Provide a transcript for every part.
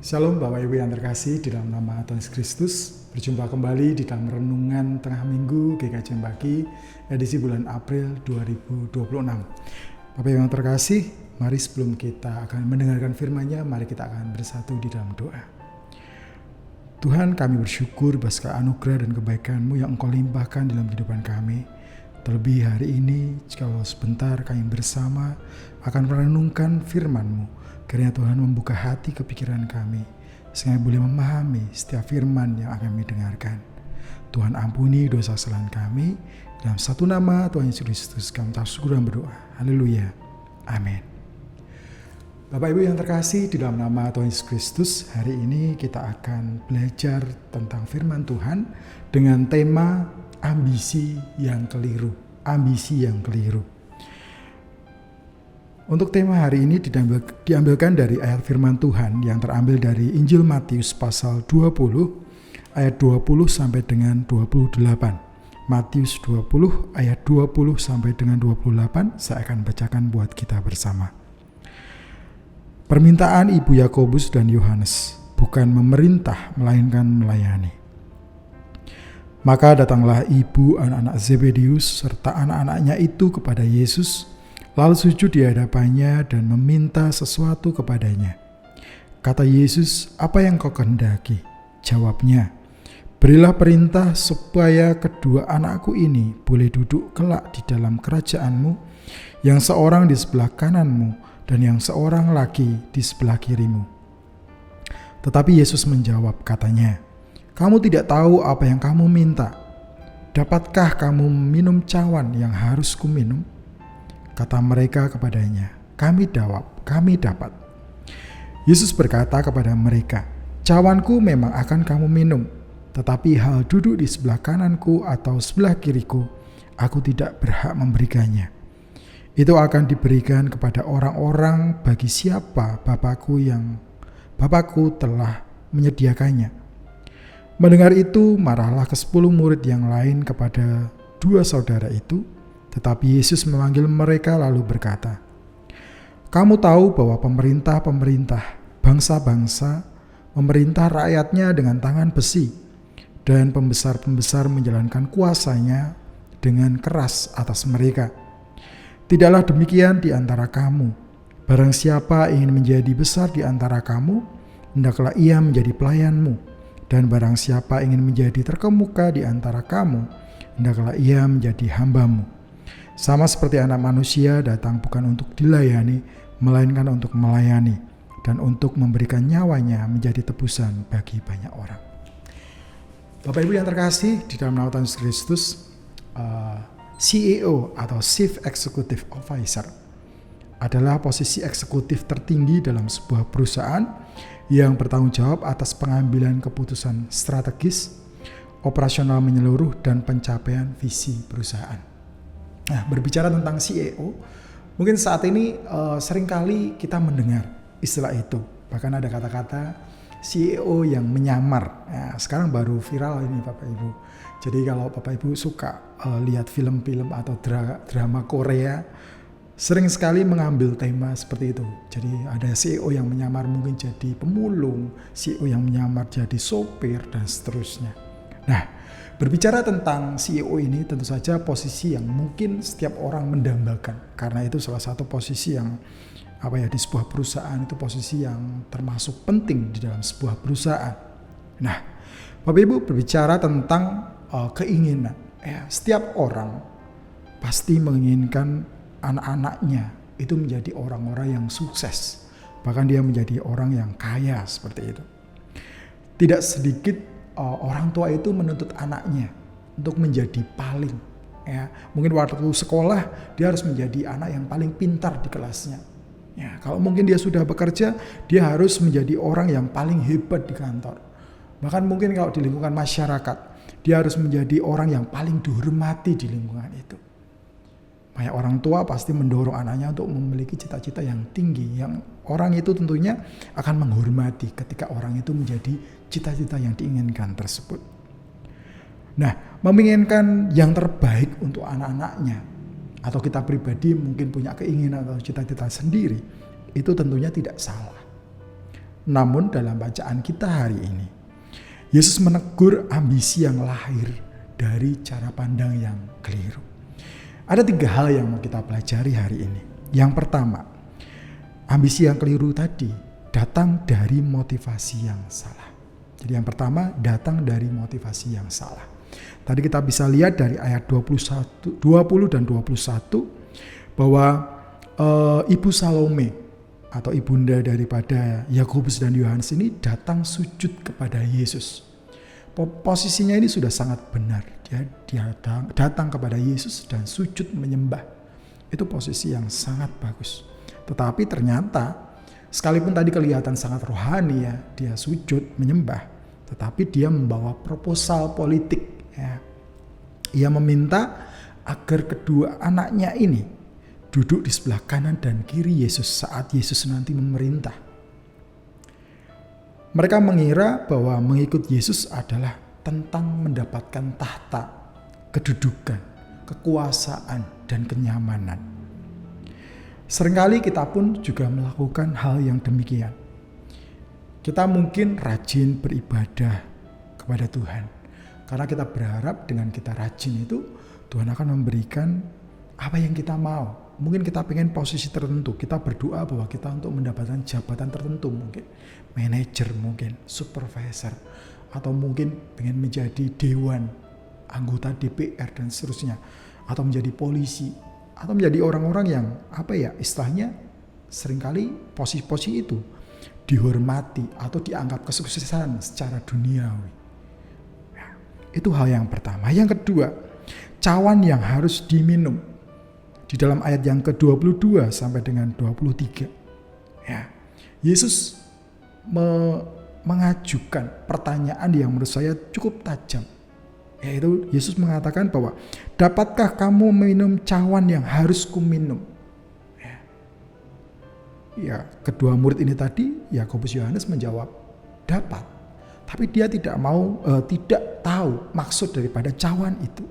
Shalom Bapak Ibu yang terkasih, di dalam nama Tuhan Yesus Kristus. Berjumpa kembali di dalam renungan tengah minggu GKJ Pagi edisi bulan April 2026. Bapak Ibu yang terkasih, mari sebelum kita akan mendengarkan firman-Nya, mari kita akan bersatu di dalam doa. Tuhan, kami bersyukur atas anugerah dan kebaikan-Mu yang Engkau limpahkan dalam kehidupan kami. Terlebih hari ini, jika sebentar kami bersama akan merenungkan firman-Mu. Kiranya Tuhan membuka hati kepikiran kami, sehingga boleh memahami setiap firman yang akan kami dengarkan. Tuhan ampuni dosa kesalahan kami. Dalam satu nama Tuhan Yesus Kristus kami syukur dan berdoa. Haleluya. Amin. Bapak Ibu yang terkasih, di dalam nama Tuhan Yesus Kristus, hari ini kita akan belajar tentang firman Tuhan dengan tema ambisi yang keliru. Ambisi yang keliru. Untuk tema hari ini diambilkan dari ayat firman Tuhan yang terambil dari Injil Matius pasal 20 ayat 20 sampai dengan 28. Matius 20 ayat 20 sampai dengan 28 saya akan bacakan buat kita bersama. Permintaan ibu Yakobus dan Yohanes, bukan memerintah melainkan melayani. Maka datanglah ibu anak-anak Zebedius serta anak-anaknya itu kepada Yesus, lalu sujud di hadapannya dan meminta sesuatu kepadanya. Kata Yesus, "Apa yang kau kehendaki?" Jawabnya, "Berilah perintah supaya kedua anakku ini boleh duduk kelak di dalam kerajaan-Mu, yang seorang di sebelah kanan-Mu dan yang seorang lagi di sebelah kiri-Mu." Tetapi Yesus menjawab, katanya, "Kamu tidak tahu apa yang kamu minta. Dapatkah kamu minum cawan yang harus kuminum?" Kata mereka kepadanya, kami dapat. Yesus berkata kepada mereka, "Cawanku memang akan kamu minum, tetapi hal duduk di sebelah kananku atau sebelah kiriku, aku tidak berhak memberikannya. Itu akan diberikan kepada orang-orang bagi siapa Bapakku telah menyediakannya." Mendengar itu, marahlah ke-10 murid yang lain kepada dua saudara itu. Tetapi Yesus memanggil mereka lalu berkata, "Kamu tahu bahwa pemerintah bangsa-bangsa memerintah rakyatnya dengan tangan besi, dan pembesar-pembesar menjalankan kuasanya dengan keras atas mereka. Tidaklah demikian di antara kamu. Barang siapa ingin menjadi besar di antara kamu, hendaklah ia menjadi pelayanmu. Dan barang siapa ingin menjadi terkemuka di antara kamu, hendaklah ia menjadi hambamu. Sama seperti Anak Manusia datang bukan untuk dilayani, melainkan untuk melayani dan untuk memberikan nyawanya menjadi tebusan bagi banyak orang." Bapak Ibu yang terkasih, di dalam nama Tuhan Yesus Kristus, CEO atau Chief Executive Officer adalah posisi eksekutif tertinggi dalam sebuah perusahaan yang bertanggung jawab atas pengambilan keputusan strategis, operasional menyeluruh, dan pencapaian visi perusahaan. Nah, berbicara tentang CEO, mungkin saat ini seringkali kita mendengar istilah itu. Bahkan ada kata-kata CEO yang menyamar. Nah, sekarang baru viral ini Bapak Ibu. Jadi kalau Bapak Ibu suka lihat film-film atau drama Korea, sering sekali mengambil tema seperti itu. Jadi ada CEO yang menyamar mungkin jadi pemulung, CEO yang menyamar jadi sopir, dan seterusnya. Nah, berbicara tentang CEO ini tentu saja posisi yang mungkin setiap orang mendambakan, karena itu salah satu posisi yang di sebuah perusahaan itu posisi yang termasuk penting di dalam sebuah perusahaan. Nah, Bapak Ibu, berbicara tentang keinginan, setiap orang pasti menginginkan anak-anaknya itu menjadi orang-orang yang sukses, bahkan dia menjadi orang yang kaya seperti itu. Tidak sedikit orang tua itu menuntut anaknya untuk menjadi paling, mungkin waktu sekolah dia harus menjadi anak yang paling pintar di kelasnya. Kalau mungkin dia sudah bekerja, dia harus menjadi orang yang paling hebat di kantor. Bahkan mungkin kalau di lingkungan masyarakat, dia harus menjadi orang yang paling dihormati di lingkungan itu. Banyak orang tua pasti mendorong anaknya untuk memiliki cita-cita yang tinggi, yang orang itu tentunya akan menghormati ketika orang itu menjadi cita-cita yang diinginkan tersebut. Nah, menginginkan yang terbaik untuk anak-anaknya, atau kita pribadi mungkin punya keinginan atau cita-cita sendiri, itu tentunya tidak salah. Namun dalam bacaan kita hari ini, Yesus menegur ambisi yang lahir dari cara pandang yang keliru. Ada 3 hal yang mau kita pelajari hari ini. Yang pertama, ambisi yang keliru tadi datang dari motivasi yang salah. Jadi yang pertama, datang dari motivasi yang salah. Tadi kita bisa lihat dari ayat 20 dan 21 bahwa Ibu Salome atau ibunda daripada Yakobus dan Yohanes ini datang sujud kepada Yesus. Posisinya ini sudah sangat benar. Dia datang kepada Yesus dan sujud menyembah. Itu posisi yang sangat bagus. Tetapi ternyata sekalipun tadi kelihatan sangat rohani ya, dia sujud menyembah, tetapi dia membawa proposal politik ya. Ia meminta agar kedua anaknya ini duduk di sebelah kanan dan kiri Yesus saat Yesus nanti memerintah. Mereka mengira bahwa mengikut Yesus adalah tentang mendapatkan tahta, kedudukan, kekuasaan, dan kenyamanan. Seringkali kita pun juga melakukan hal yang demikian. Kita mungkin rajin beribadah kepada Tuhan, karena kita berharap dengan kita rajin itu Tuhan akan memberikan apa yang kita mau. Mungkin kita pengen posisi tertentu, kita berdoa bahwa kita untuk mendapatkan jabatan tertentu, mungkin manajer, mungkin supervisor, atau mungkin pengen menjadi dewan, anggota DPR dan seterusnya, atau menjadi polisi, atau menjadi orang-orang yang istilahnya seringkali posisi-posisi itu dihormati atau dianggap kesuksesan secara duniawi. Ya, itu hal yang pertama. Yang kedua, cawan yang harus diminum. Di dalam ayat yang ke-22 sampai dengan 23. Ya, Yesus mengajukan pertanyaan yang menurut saya cukup tajam. Yaitu Yesus mengatakan bahwa, dapatkah kamu minum cawan yang harus kuminum? Ya, kedua murid ini tadi, Yakobus Yohanes menjawab, dapat. Tapi dia tidak tahu maksud daripada cawan itu.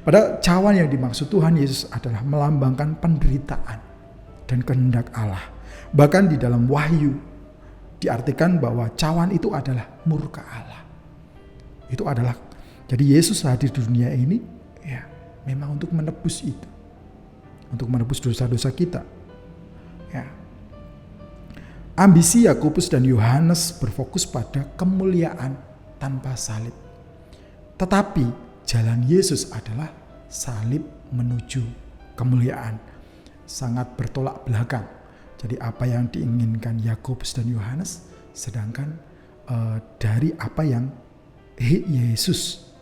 Padahal cawan yang dimaksud Tuhan Yesus adalah melambangkan penderitaan dan kehendak Allah. Bahkan di dalam Wahyu diartikan bahwa cawan itu adalah murka Allah. Itu adalah, jadi Yesus hadir di dunia ini ya memang untuk menebus itu. Untuk menebus dosa-dosa kita. Ya. Ambisi Yakobus dan Yohanes berfokus pada kemuliaan tanpa salib. Tetapi jalan Yesus adalah salib menuju kemuliaan. Sangat bertolak belakang. Jadi apa yang diinginkan Yakobus dan Yohanes, sedangkan dari apa yang Yesus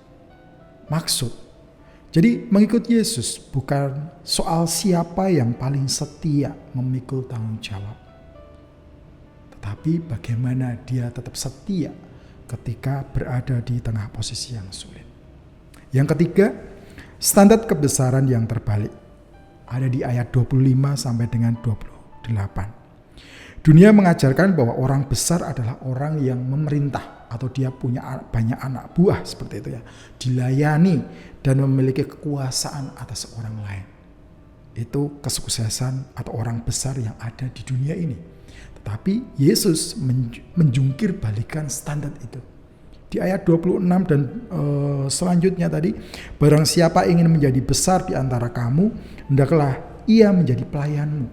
maksud. Jadi mengikut Yesus bukan soal siapa yang paling setia memikul tanggung jawab. Tetapi bagaimana dia tetap setia ketika berada di tengah posisi yang sulit. Yang ketiga, standar kebesaran yang terbalik. Ada di ayat 25 sampai dengan 28. Dunia mengajarkan bahwa orang besar adalah orang yang memerintah atau dia punya banyak anak buah seperti itu ya. Dilayani dan memiliki kekuasaan atas orang lain. Itu kesuksesan atau orang besar yang ada di dunia ini. Tetapi Yesus menjungkir balikan standar itu. Di ayat 26 dan selanjutnya tadi, barang siapa ingin menjadi besar di antara kamu, hendaklah ia menjadi pelayanmu.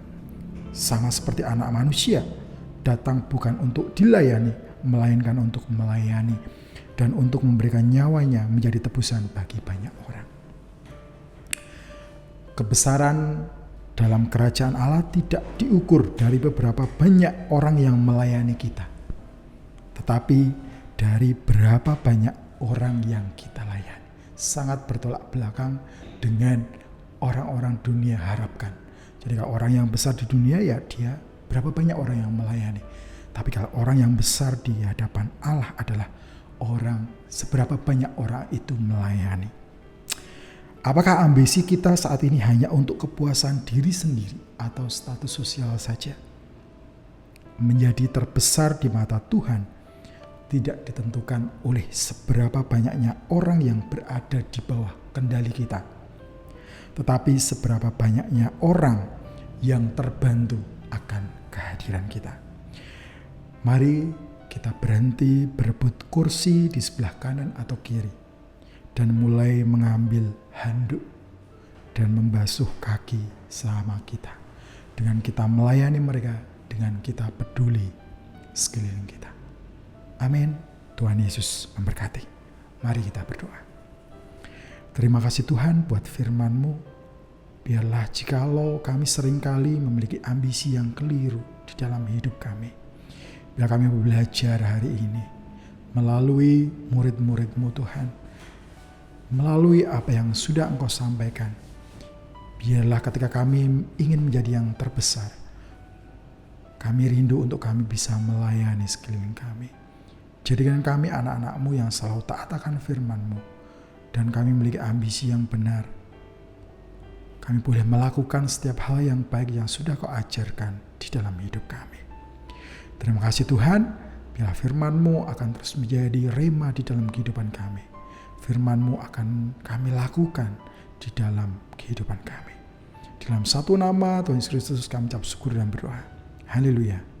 Sama seperti anak manusia, datang bukan untuk dilayani, melainkan untuk melayani dan untuk memberikan nyawanya menjadi tebusan bagi banyak orang. Kebesaran dalam kerajaan Allah tidak diukur dari beberapa banyak orang yang melayani kita, tetapi dari berapa banyak orang yang kita layani. Sangat bertolak belakang dengan orang-orang dunia harapkan. Jadi kalau orang yang besar di dunia ya dia berapa banyak orang yang melayani. Tapi kalau orang yang besar di hadapan Allah adalah seberapa banyak orang itu melayani. Apakah ambisi kita saat ini hanya untuk kepuasan diri sendiri atau status sosial saja? Menjadi terbesar di mata Tuhan tidak ditentukan oleh seberapa banyaknya orang yang berada di bawah kendali kita, tetapi seberapa banyaknya orang yang terbantu akan kehadiran kita. Mari kita berhenti berebut kursi di sebelah kanan atau kiri dan mulai mengambil handuk dan membasuh kaki sama kita. Dengan kita melayani mereka, dengan kita peduli sekeliling kita. Amin. Tuhan Yesus memberkati. Mari kita berdoa. Terima kasih Tuhan buat firman-Mu. Biarlah jikalau kami seringkali memiliki ambisi yang keliru di dalam hidup kami, biar kami belajar hari ini melalui murid-murid-Mu Tuhan, melalui apa yang sudah Engkau sampaikan. Biarlah ketika kami ingin menjadi yang terbesar, kami rindu untuk kami bisa melayani sekeliling kami. Jadikan kami anak-anak-Mu yang selalu taat akan firman-Mu, dan kami memiliki ambisi yang benar. Kami boleh melakukan setiap hal yang baik yang sudah Kau ajarkan di dalam hidup kami. Terima kasih Tuhan, biar firman-Mu akan terus menjadi rema di dalam kehidupan kami. Firman-Mu akan kami lakukan di dalam kehidupan kami. Dalam satu nama Tuhan Yesus Kristus kami ucap syukur dan berdoa. Haleluya.